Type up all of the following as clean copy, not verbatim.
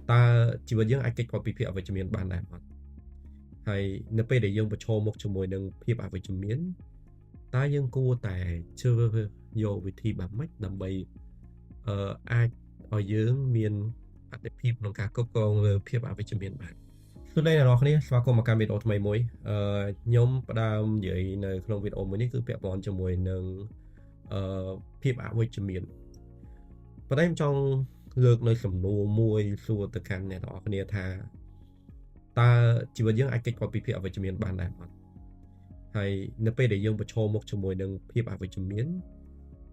ta chỉ với những ai kết quả bị phía ở trong miền ban này hay nó bây để dương và cho một trong mùi nâng phía ở trong miền ta dương cô tại chưa vô vị thi bà mách đầm bầy ai ở dương miền ở đây phía nông cả cấp công về phía ở trong miền bạn từ đây là nó này và có một cái video thay mới nhóm đang dưới nơi trong video mới này cứ bẹp bón cho mùi nâng phía ở trong miền và đây trong lược nơi sầm nô môi xua từ căn này đó này tha ta chỉ với những ai kết quả bị phía ở trong miền ban này hay nó bây để dương và cho một trong mùi nâng phía ở trong miền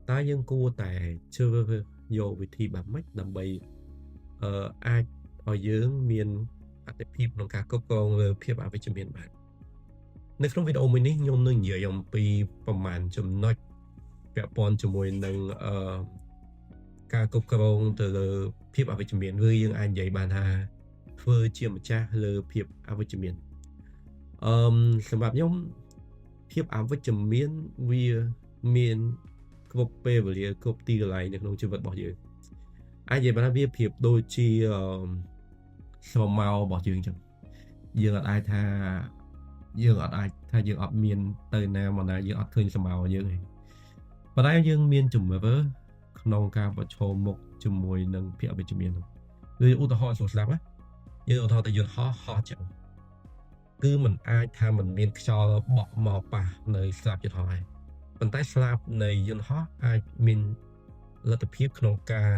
ta dương cô tại chưa vô vị thi bà mách đầm bầy ai ở dương miền ở đây phía nông cả cấp công về phía ở trong miền bạnในក្នុងវីដេអូមួយនេះខ្ញុំនឹងនិយាយអំពីប្រមាណចំណុចពាក់ព័ន្ធជាមួយនឹងការគ្រប់គ្រងទៅលើភាពអវិជ្ជមានឬយើងអាចនិយាយបានថាធ្វើជាម្ចាស់លើភាពអវិជ្ជមានសម្រាប់ខ្ញុំភាពអវិជ្ជមានវាមានគ្រប់ពេលវេលាគ្រប់ទីកន្លែងនៅក្នុងជីវិតរបស់យើងអាចនិយាយបានថាវាភាពដូចជាស្រមោលរបស់យើងអញ្ចឹងយើងអាចថាយើងអត់អាចថាយើងអត់មានទៅណាមកណាយើងអត់ឃើញស្រមោលយើងទេប៉ុន្តែយើងមានជំរឿក្នុងការប្រឈមមុខជាមួយនឹងភាពអវិជ្ជមានគឺឧទាហរណ៍ស្ដាប់ណាយើងឧទាហរណ៍ទៅយន្តហោះចឹងគឺมันអាចថាมันមានខ្យល់បក់មកប៉ះនៅស្លាបយន្តហោះហើយប៉ុន្តែស្លាបនៃយន្តហោះអាចមានលទ្ធភាពក្នុងការ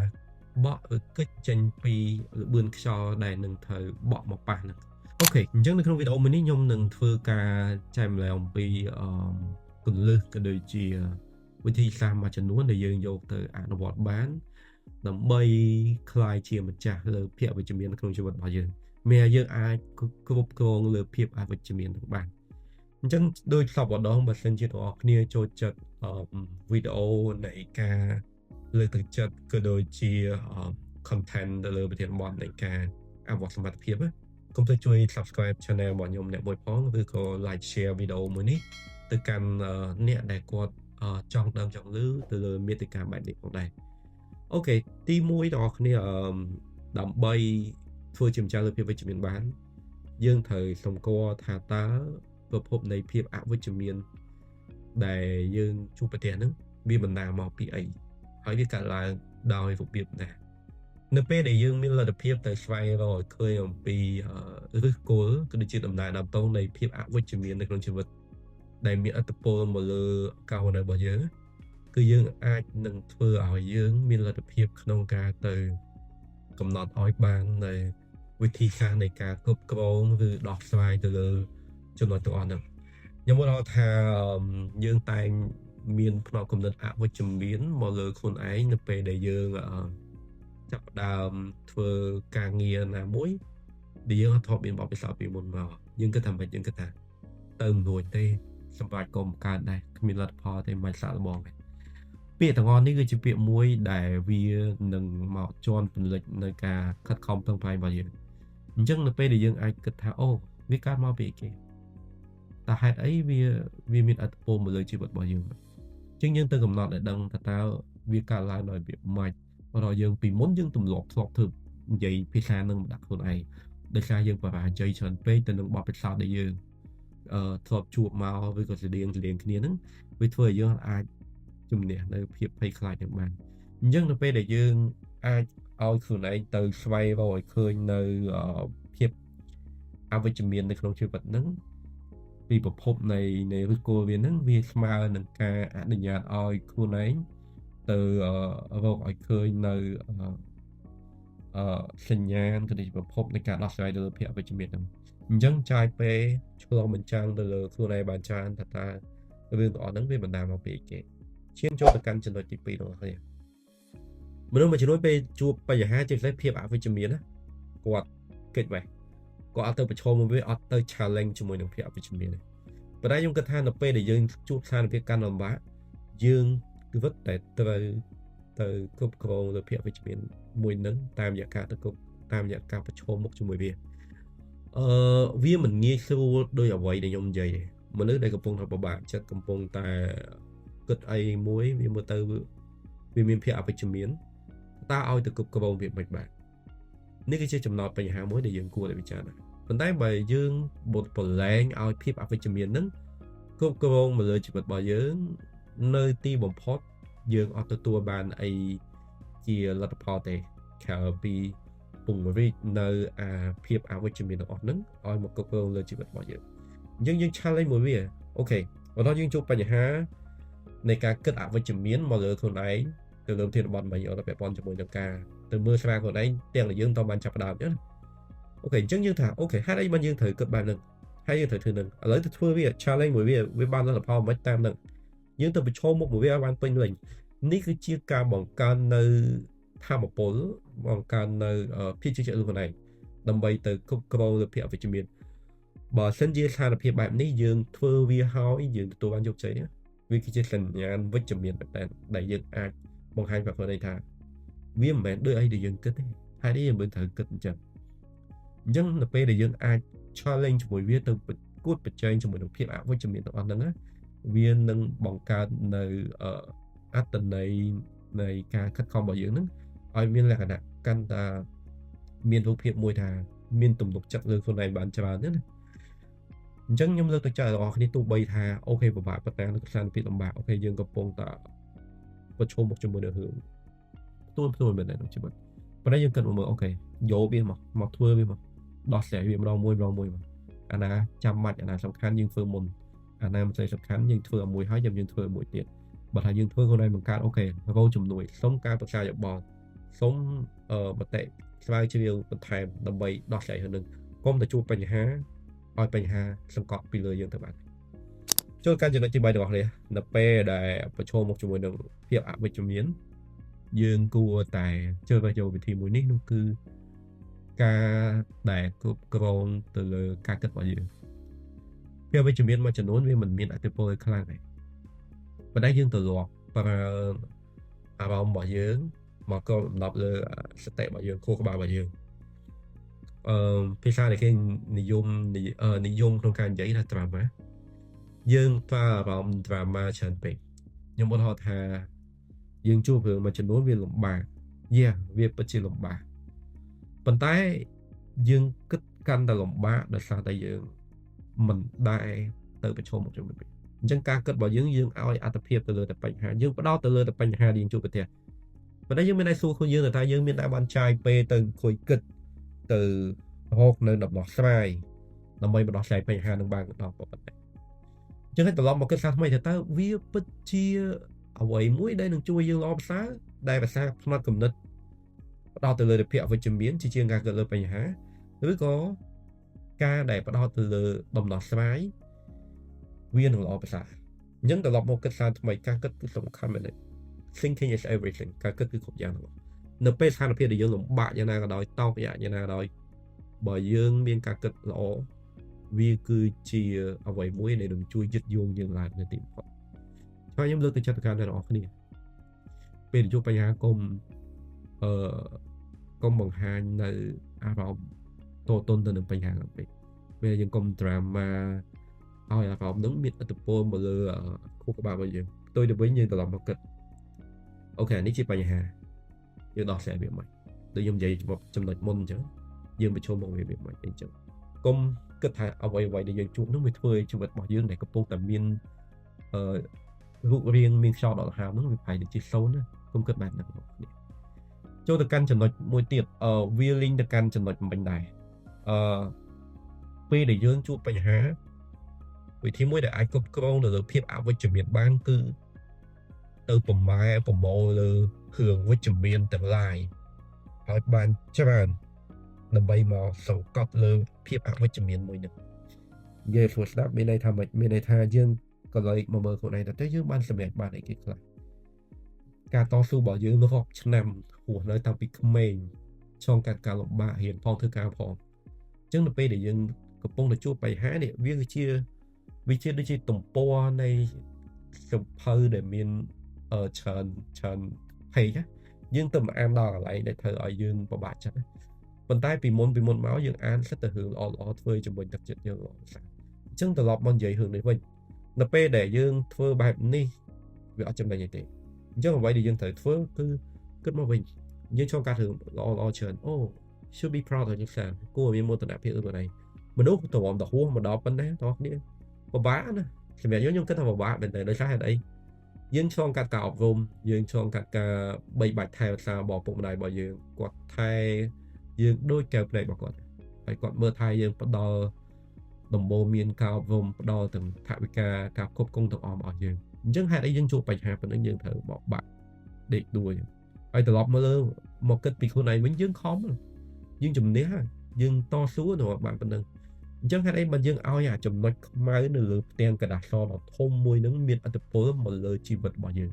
បក់ឬកិច្ចចេញពីល្បឿនខ្យល់ដែលនឹងត្រូវបក់មកប៉ះហ្នឹងអូខេអញ្ចឹងនៅក្នុងវីដេអូមួយនេះខ្ញុំនឹងធ្វើការចែកម្លែកអំពីគន្លឹះក៏ដូចជាវិធីសាស្ត្រមួយចំនួនដែលយើងយកទៅអនុវត្តបានដើម្បីក្លាយជាម្ចាស់លើភាពអវិជ្ជមានក្នុងជីវិតរបស់យើងមានយើងអាចគ្រប់គ្រងលើភាពអវិជ្ជមាននឹងបានអញ្ចឹងដោយសពម្ដងបើសិនជាបងប្អូនគ្នាចូលចិត្តវីដេអូនៃការលើកទឹកចិត្តក៏ដូចជា content ទៅលើប្រធានបទនៃការអភិវឌ្ឍសមត្ថភាពកុំភ្លេចជួយ subscribe channel របស់ខ្ញុំអ្នកមួយផងឬក៏ like share វីដេអូមួយនេះទៅកាន់អ្នកដែលគាត់ចង់ដឹងចង់ឮទៅលើមាតិកាបែបនេះផងដែរអូខេទី1បងប្អូនគ្នាដើម្បីធ្វើជាម្ចាស់លើភាពវិជ្ជមានបានយើងត្រូវសម្គាល់ថាតើប្រភពនៃភាពអវិជ្ជមានដែលយើងជួបប្រទះហ្នឹងវាបណ្ដាលមកពីអីហើយវាកើតឡើងដោយរបៀបណានៅពេលដែលយើងមានលទ្ធភាពទៅស្វែងរកឃើញអំពីឫសគល់ក៏ដូចជាដំណើរដើមតងនៃភាពអវិជ្ជមាននៅក្នុងជីវិតដែលមានឥទ្ធិពលមកលើការរស់នៅរបស់យើងគឺយើងអាចនឹងធ្វើឲ្យយើងមានលទ្ធភាពក្នុងការទៅកំណត់ឲ្យបាននៅវិធីសាស្ត្រនៃការគ្រប់គ្រងឬដោះស្រាយទៅលើចំណុចទាំងអស់ហ្នឹងខ្ញុំមកដល់ថាយើងតែងមានផ្នែកគំនិតអវិជ្ជមានមកលើខ្លួនឯងនៅពេលដែលយើងចាប់ផ្ដើមធ្វើការងារណាមួយដែលយើងអត់ធ្លាប់មានបទពិសោធន៍ពីមុនមកយើងគិតថាមិនយើងគិតថាទៅមិនរួចទេសម្រាប់កុំកើតដែរគ្មានលទ្ធផលទេមិនសាកល្បងទេពាក្យទាំងអស់នេះគឺជាពាក្យមួយដែលវានឹងមកជន់ពន្លិចនៅការខិតខំប្រឹងប្រែងរបស់យើងអញ្ចឹងនៅពេលដែលយើងអាចគិតថាអូវាកើតមកពីគេតើហេតុអីវាមានឥទ្ធិពលមកលើជីវិតរបស់យើងអញ្ចឹងយើងទៅកំណត់ឲ្យដឹងថាតើវាកើតឡើងដោយរបៀបម៉េចរកយើងពីមុនយើងទម្លាប់ធ្លាប់ធ្វើនិយាយភាសានឹងមកដាក់ខ្លួនឯងដោយសារយើងបរាជ័យច្រើនពេកទៅនឹងបបិសោតដែលយើងធ្លាប់ជួបមកឬក៏ស្តៀងគ្នាហ្នឹងវាធ្វើឲ្យយើងអាចជំនះនៅភាពភ័យខ្លាចនឹងបានអញ្ចឹងនៅពេលដែលយើងអាចឲ្យខ្លួនឯងទៅស្វែងរកឲ្យឃើញនៅភាពអវិជ្ជមាននៅក្នុងជីវិតហ្នឹងពីប្រភពនៃឫសគល់វាហ្នឹងវាស្មើនឹងការអនុញ្ញាតឲ្យខ្លួនឯងទៅរកឲ្យឃើញនៅសញ្ញាណក៏ដូចជាប្រភពនៃការដោះស្រាយទៅលើភាពអវិជ្ជមានហ្នឹងអញ្ចឹងចាយពេលឆ្លងបញ្ចាំងទៅលើខ្លួនឯងបានច្រើនថាតើរឿងទាំងអស់ហ្នឹងវាបណ្ដាលមកពីអីគេឈានចូលទៅកាន់ចំណុចទី2របស់គ្នាមនុស្សមួយចំនួនពេលជួបបញ្ហាជាពិសេសភាពអវិជ្ជមានណាគាត់គិតវិញគាត់អត់ទៅប្រឈមមួយវាអត់ទៅ challenge ជាមួយនឹងភាពអវិជ្ជមានទេប៉ុន្តែខ្ញុំគិតថានៅពេលដែលយើងជួបស្ថានភាពកាន់លំបាកយើងគឺវឹកតែត្រូវទៅគ្រប់គ្រងលើភាពអវិជ្ជមានមួយនឹងតាមរយៈការទៅគ្រប់តាមរយៈការប្រឈមមុខជាមួយវាវាមិនងាយស្រួលដោយអ្វីដែលខ្ញុំនិយាយទេមនុស្សដែលកំពុងតែពិបាកចិត្តកំពុងតែគិតអីមួយវាមើលទៅវាមានភាពអវិជ្ជមានតើឲ្យទៅគ្រប់គ្រងវាមិនបាទ នេះគឺជាចំណោទបញ្ហាមួយដែលយើងគួរតែពិចារណាប៉ុន្តែបើយើងបត់ប្រឡែងឲ្យភាពអវិជ្ជមានហ្នឹងគ្រប់គ្រងមកលើជីវិតរបស់យើងនៅទីបំផុតយើងអត់ទទួលបានអីជាលទ្ធផលទេក្រៅពីពង្រីកនៅអាភាពអវិជ្ជមានទាំងអស់ហ្នឹងឲ្យមកគ្រប់គ្រងលើជីវិតរបស់យើងអញ្ចឹងយើង challenge មួយវាអូខេបន្តយើងជួបបញ្ហានៃការគិតអវិជ្ជមានមកលើខ្លួនឯងទៅលើធានបត់របស់យើងអត់ពាក់ព័ន្ធជាមួយនឹងការទៅមើលស្រាវខ្លួនឯងទាំងដែលយើងតបានចាប់ផ្ដើមអញ្ចឹងអូខេអញ្ចឹងយើងថាអូខេហេតុអីបានយើងត្រូវគិតបែបហ្នឹងហើយយើងត្រូវធ្វើហ្នឹងឥឡូវទៅធ្វើវា challenge មួយវាបានលទ្ធផលមិនតាមហ្នឹងយើងទៅប្រឈមមុខមួយវាឲ្យបានពេញលេញនេះគឺជាការបង្កើននៅធម៌ពលបង្កើននៅភាពជឿជាក់លើខ្លួនឯងដើម្បីទៅគ្រប់គ្រងលើភាពអវិជ្ជមានបើសិនជាស្ថានភាពបែបនេះយើងធ្វើវាហើយយើងទទួលបានជោគជ័យវាគឺជាសញ្ញាណវិជ្ជមានបែបដែលយើងអាចបង្ហាញប្រាប់ខ្លួនឯងថាវាមិនមែនដូចអីដែលយើងគិតទេហើយនេះយើងមិនត្រូវគិតអញ្ចឹងនៅពេលដែលយើងអាច challenge ជាមួយវាទៅគួតប្រជែងជាមួយនឹងភាពអវិជ្ជមានទាំងអស់ហ្នឹងវានឹងបង្កើតនៅអត្តន័យនៃការខិតខំរបស់យើងហ្នឹងឲ្យមានលក្ខណៈកាន់តែមានរូបភាពមួយថាមានទំនុកចិត្តលើខ្លួនឯងបានច្រើនណាអញ្ចឹងខ្ញុំលើកទឹកចិត្តដល់អ្នកគ្នាទោះបីថាអូខេពិបាកប៉ុន្តែនៅស្ថានភាពលំបាកអូខេយើងកំពុងតែប្រឈមមុខជាមួយនឹងរឿងផ្ទួនមែនទេក្នុងជីវិតប៉ុន្តែយើងគិតមកមើលអូខេយកវាមកធ្វើវាមកដោះស្រាយវាម្ដងមួយមកអាណាចាំបាច់អាណាសំខាន់យើងធ្វើមុនអាណាមិនស្អីសំខាន់យើងធ្វើឲ្យមួយហើយយើងធ្វើមួយទៀតបើថាយើងធ្វើខ្លួនឯងបង្កើតអូខេរកជំនួយសុំការប្រឹក្សាយោបល់សុំមតិស្វែងជ្រាវបន្ថែមដើម្បីដោះស្រាយរឿងនឹងកុំទៅជួបបញ្ហាឲ្យបញ្ហាសង្កត់ពីលើយើងទៅបានចូលកាន់ចំណុចទី3របស់នេះនៅពេលដែលប្រឈមមុខជាមួយនឹងភាពអវិជ្ជមានយើងគួរតែជ្រើសរើសយកវិធីមួយនេះនោះគឺការដែលគ្រប់គ្រងទៅលើការគិតរបស់យើងភាពអវិជ្ជមានមួយចំនួនវាមិនមានអតិពលខ្លាំងទេប៉ុន្តែយើងទៅលាប់ប្រើអារម្មណ៍របស់យើងមកក៏បំដប់លើសតិរបស់យើងខួរក្បាលរបស់យើងភាសាដែលគេនិយមក្នុងការនិយាយថា drama យើងប្រើអារម្មណ៍ drama ច្រើនពេកខ្ញុំឧទាហរណ៍ថាយើងជួបរឿងមួយចំនួនវាលំបាកវាពិតជាលំបាកប៉ុន្តែយើងគិតកាន់តែលំបាកដោយសារតែយើងមិនដែរទៅប្រឈមមុខជាមួយវាអញ្ចឹងការគិតរបស់យើងឲ្យអត្ថភាពទៅលើតែបញ្ហាយើងផ្ដោតទៅលើតែបញ្ហាដែលយើងជួបប្រទះប៉ុន្តែយើងមានតែសួរខ្លួនយើងថាយើងមានតែបានចាយពេលទៅអង្គុយគិតទៅរកនៅដំណោះស្រាយដើម្បីបដោះស្រាយបញ្ហានឹងបានដល់ប៉ុណ្ណេះអញ្ចឹងឲ្យត្រឡប់មកគិតសាថ្មីទៅវាពិតជាអ្វីមួយដែលនឹងជួយយើងល្អប្រសើរដែលភាសាផ្នត់គំនិតផ្ដោតទៅលើភាពអវិជ្ជមានជាការគិតលើបញ្ហាឬក៏ការដែលផ្ដោតទៅលើដំណោះស្រាយវានឹងល្អប្រសើរអញ្ចឹងត្រឡប់មកគិតសាថ្មីការគិតគឺសំខាន់មែនទេ thinking is everything ការគិតគឺគ្រប់យ៉ាងទាំងអស់នៅពេលស្ថានភាពដែលយើងលំបាកយ៉ាងណាក៏ដោយតោកយ៉ាងណាក៏ដោយបើយើងមានការគិតល្អវាគឺជាអ្វីមួយដែលនឹងជួយយឹតយងយើងឡើងនៅទីបំផុតហើយខ្ញុំលើកទឹកចិត្តទៅកាន់អ្នកនរគ្នាពេលជួបបញ្ហាកុំបង្ហាញនៅអារម្មណ៍តូតុនទៅនឹងបញ្ហាហ្នឹងពេកពេលយើងកុំ drama ឲ្យអារម្មណ៍ហ្នឹងមានឥទ្ធិពលមកលើខួរក្បាលរបស់យើងផ្ទុយទៅវិញយើងត្រឡប់មកគិតអូខេនេះជាបញ្ហាយើងដោះស្រាយវាមិនដូចខ្ញុំនិយាយចំណុចមុនអញ្ចឹងយើងប្រឈមមុខវាមិនអញ្ចឹងកុំគិតថាអ្វីដែលយើងជួបនោះវាធ្វើឲ្យជីវិតរបស់យើងដែលកំពុងតែមានរូបរាងមានខ្យល់ដកដង្ហើមហ្នឹងវាប្រហែលជា0ណាកុំគិតបែបហ្នឹងបងប្អូនចូលទៅកាន់ចំណុចមួយទៀតវាលីងទៅកាន់ចំណុចមិញដែរពេលដែលយើងជួបបញ្ហាវិធីមួយដែលអាចគ្រប់គ្រងទៅលើភាពអវិជ្ជមានបានគឺទៅប្រមូលលើរឿងវិជ្ជមានទាំងឡាយឲ្យបានច្រើនដើម្បីមកសង្កត់លើភាពអវិជ្ជមានមួយនេះនិយាយស្រួលស្ដាប់មានន័យថាម៉េចមានន័យថាយើងក៏លើកមកមើលខ្លួនឯងតែយើងបានសម្រេចបានអីគេខ្លះការតស៊ូរបស់យើងរាប់ឆ្នាំហួសនៅតាំងពីក្មេងឆ្លងកាត់ការលំបាករៀនផងធ្វើការផងអញ្ចឹងនៅពេលដែលយើងកំពុងតែជួបបញ្ហានេះវាគឺជាដូចជាទំព័រនៃសភៅដែលមានច្រើនpageយើងទៅអានដល់កន្លែងដែលធ្វើឲ្យយើងពិបាកចិត្តប៉ុន្តែពីមុនមកយើងអានសិតតែរឿងល្អធ្វើជាមួយទឹកចិត្តយើងល្អស្អាតអញ្ចឹងត្រឡប់មកនិយាយរឿងនេះវិញនៅពេលដែលយើងធ្វើបែបនេះវាអត់ចំណេញទេអញ្ចឹងអ្វីដែលយើងត្រូវធ្វើគឺគិតមកវិញយើងឆ្លងកាត់រឿងល្អច្រើនអូ should be proud របស់យើងសារគួរមានមោទនភាពខ្លួនឯងមនុស្សទៅអំតហួសមកដល់ប៉ុណ្ណាតោះគ្នាពិបាកណាសម្រាប់ខ្ញុំគិតថាពិបាកមែនតើដោយសារហេតុអីយើងឆ្លងកាត់ការអប់រំយើងឆ្លងកាត់ការបីបាច់ថែរក្សារបស់ពុកម្ដាយរបស់យើងគាត់ថែយើងដូចកែវភ្នែករបស់គាត់ហើយគាត់មើលថែយើងផ្ដល់ដំបូន្មានការអប់រំផ្ដល់ទាំងថវិកាការគ្រប់គ្រងទាំងអស់របស់យើងអញ្ចឹងហេតុអីយើងជួបបញ្ហាប៉ុណ្ណឹងយើងត្រូវបកបាក់ដេកដួលហើយត្រឡប់មកគិតពីខ្លួនឯងវិញយើងខំយើងជំនះយើងតស៊ូទៅបានប៉ុណ្ណឹងអញ្ចឹងហេតុអីបើយើងឲ្យចំណុចខ្មៅនៅលើផ្ទាំងกระดาษសដ៏ធំមួយហ្នឹងមានឥទ្ធិពលមកលើជីវិតរបស់យើង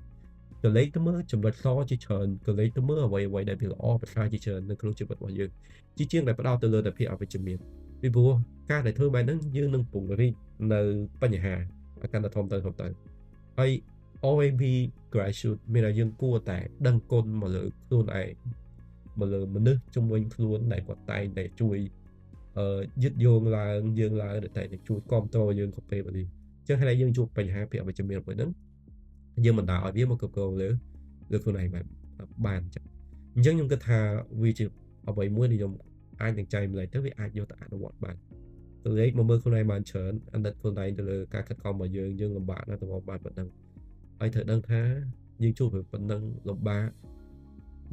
ក៏លេខទៅមើលចំណុចសជាច្រើនក៏លេខទៅមើលអ្វីដែលវាល្អប្រសើរជាច្រើននៅក្នុងជីវិតរបស់យើងជាជាងដែលផ្ដោតទៅលើតែភាពអវិជ្ជមានពីព្រោះការដែលធ្វើបែបហ្នឹងយើងនឹងពង្រីកនៅបញ្ហាឲ្យកាន់តែធំទៅហើយ always be gratitude មានតែយើងគួរតែដឹងគុណមកលើខ្លួនឯងមកលើមនុស្សជំនួយខ្លួនដែលគាត់តែងតែជួយយឹតយោងឡើងយើងឡើងតែជួយគ្រប់គ្រងយើងគ្រប់ពេលនេះអញ្ចឹងហើយយើងជួបបញ្ហាភាពអវិជ្ជមានមួយហ្នឹងយើងមិនដើរឲ្យវាមកគ្រប់គ្រងលើខ្លួនឯងបានអញ្ចឹងខ្ញុំគិតថាវាជាអ្វីមួយដែលខ្ញុំអាចនឹងចែកម្លែកទៅវាអាចយកទៅអនុវត្តបានទៅលេខមកមើលខ្លួនឯងបានច្រើនអាណិតខ្លួនឯងទៅលើការខិតខំរបស់យើងលំបាកណាស់ទៅបានប៉ុណ្ណឹងហើយត្រូវដឹងថាយើងជួបប៉ុណ្ណឹងលំបាក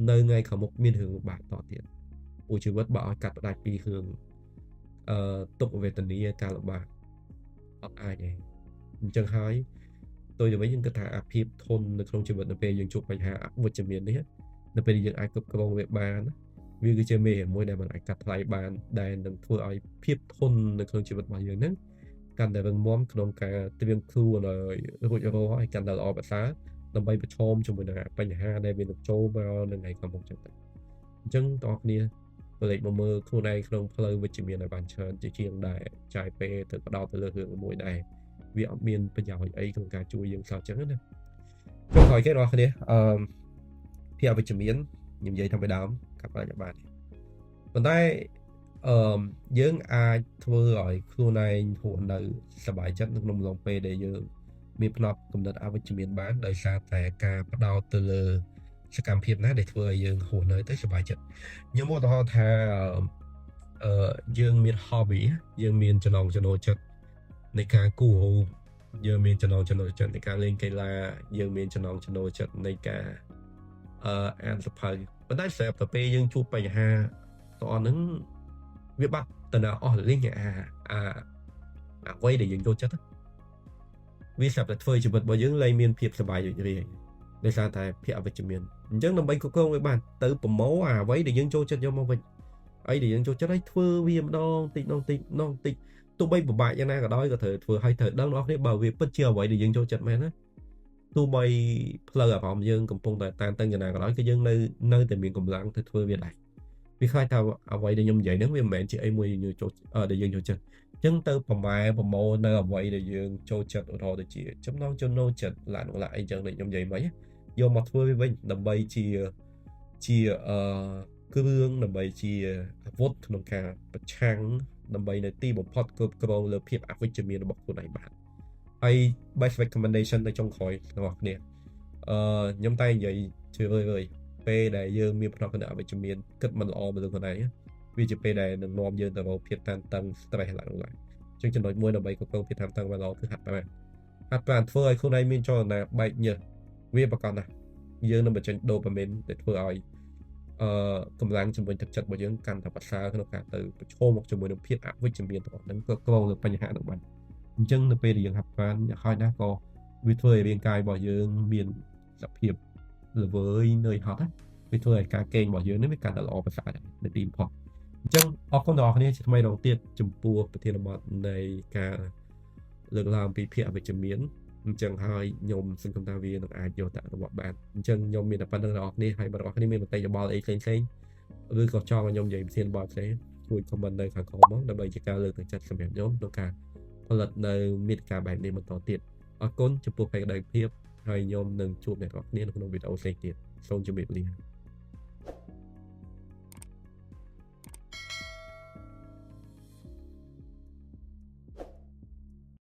នៅថ្ងៃខាងមុខមានរឿងលំបាកតទៀតអូជីវិតបើឲ្យកាត់ផ្ដាច់ពីរឿងទុក្ខវេទនាការលំបាកអត់អាចទេអញ្ចឹងហើយទៅវិញយើងគិតថាអាភាពធន់នៅក្នុងជីវិតនៅពេលយើងជួបបញ្ហាអវិជ្ជមាននេះនៅពេលយើងអាចគ្រប់គ្រងវាបានវាគឺជាមេរៀនមួយដែលมันអាចកាត់ថ្លៃបានដែលនឹងធ្វើឲ្យភាពធន់នៅក្នុងជីវិតរបស់យើងហ្នឹងកាន់តែរឹងមាំក្នុងការត្រៀមខ្លួនឲ្យរួចរាល់ឲ្យកាន់តែល្អប្រសើរដើម្បីប្រឈមជាមួយនឹងបញ្ហាដែលវានឹងចូលមកនៅថ្ងៃខាងមុខចឹងទៅអញ្ចឹងបងប្អូនលេខមកមើលខ្លួនឯងក្នុងផ្លូវវិជ្ជមានឲ្យបានច្រើនជាជាងដែលចាយពេលទៅផ្ដោតទៅលើរឿងមួយដែរវាអត់មានប្រយោជន៍អីក្នុងការជួយយើងសោះចឹងណាចុងក្រោយគេបងប្អូនភាពអវិជ្ជមានខ្ញុំនិយាយថាពីដើមកាប់អាចបានប៉ុន្តែយើងអាចធ្វើឲ្យខ្លួនឯងហួរនៅសប្បាយចិត្តក្នុងអំឡុងពេលដែលយើងមានផ្នត់គំនិតអវិជ្ជមានបានដោយសារតែការផ្ដោតទៅលើសកម្មភាពណាដែលធ្វើឲ្យយើងហួរនៅទៅសប្បាយចិត្តខ្ញុំឧទាហរណ៍ថាយើងមាន hobby យើងមានចំណង់ចំណូលចិត្តនៃការគូររូបយើងមានចំណង់ចំណូលចិត្តនៃការលេងកីឡាយើងមានចំណង់ចំណូលចិត្តនៃការអានសៀវភៅប៉ុន្តែស្រាប់តែពេលយើងជួបបញ្ហាតអស់ហ្នឹងវាបាត់ទៅដល់អស់លេងអ្វីដែលយើងចូលចិត្តវាស្រាប់តែធ្វើជីវិតរបស់យើងលែងមានភាពសប្បាយរីករាយដោយសារតែភាពអវិជ្ជមានអញ្ចឹងដើម្បីគ្រប់គ្រងវាបានទៅប្រម៉ូអ្វីដែលយើងចូលចិត្តយកមកវិញអីដែលយើងចូលចិត្តឲ្យធ្វើវាម្ដងតិចទោះបីពិបាកយ៉ាងណាក៏ដោយក៏ត្រូវធ្វើឲ្យត្រូវដឹងបងប្អូនបើវាពិតជាអ្វីដែលយើងចូលចិត្តមែនណាទោះបីផ្លូវអារម្មណ៍យើងកំពុងតែតានតឹងយ៉ាងណាក៏ដោយគឺយើងនៅតែមានកម្លាំងទៅធ្វើវាដែរវាខ្លាចថាអ្វីដែលខ្ញុំនិយាយហ្នឹងវាមិនមែនជាអីមួយដែលយើងចូលចិត្តអញ្ចឹងទៅប្រម៉ូនៅអ្វីដែលយើងចូលចិត្តឧទាហរណ៍ដូចជាចំណង់ចំណូលចិត្តឡានអីចឹងដែលខ្ញុំនិយាយមិញយកមកធ្វើវាវិញដើម្បីជាគ្រឿងដើម្បីជាអាវុធក្នុងការប្រឆាំងដើម្បីនៅទីបំផុតគ្រប់គ្រងលើភាពអវិជ្ជមានរបស់ខ្លួនឯងបានហើយ best recommendation នៅចុងក្រោយរបស់គ្នាខ្ញុំតែនិយាយជឿរឿយពេលដែលយើងមានផ្នត់គំនិតអវិជ្ជមានគិតមិនល្អមកលើខ្លួនឯងវាជាពេលដែលនឹងនាំយើងទៅរកភាពតានតឹង stress ឡើងអញ្ចឹងចំណុចមួយដើម្បីគ្រប់គ្រងភាពតានតឹងបានល្អគឺហាត់ប្រាណធ្វើឲ្យខ្លួនឯងមានចលនាបែកញើសវាប្រកបណាស់យើងនឹងបញ្ចេញដូប៉ាមីនដែលធ្វើឲ្យកម្លាំងជំរុញទឹកចិត្តរបស់យើងកាន់តែប្រសើរក្នុងការទៅប្រឈមមុខជាមួយនឹងភាពអវិជ្ជមានរបស់ហ្នឹងគ្រប់គ្រងលើបញ្ហាហ្នឹងបានអញ្ចឹងនៅពេលដែលយើងហាត់ប្រាណហើយណាក៏វាធ្វើឲ្យរាងកាយរបស់យើងមានសភាពល្វើយនឿយហត់វាធ្វើឲ្យការគេងរបស់យើងនេះវាកាន់តែល្អប្រសើរនៅទីបំផុតអញ្ចឹងអរគុណដល់អ្នកគ្នាជាថ្មីម្ដងទៀតចំពោះប្រធានបទនៃការលើកឡើងពីភាពអវិជ្ជមានអញ្ចឹងហើយខ្ញុំសង្ឃឹមថាវានឹងអាចយកទៅអនុវត្តបានអញ្ចឹងខ្ញុំមានតែប៉ុណ្្នឹងដល់អ្នកគ្នាហើយបើអ្នកគ្នាមានមតិយោបល់អីផ្សេងឬក៏ចង់ឲ្យខ្ញុំនិយាយប្រធានបទផ្សេងជួយ comment នៅខាងក្រោមមកដើម្បីជាការលើកទឹកចិត្តសម្រាប់ខ្ញុំក្នុងការផលិតនៅមាតិកាបែបនេះបន្តទៀតអរគុណចំពោះបេក្ខភាពហើយខ្ញុំនឹងជួបអ្នកនរគ្នានៅក្នុងវីដេអូផ្សេងទៀតសូមជម្រាបលា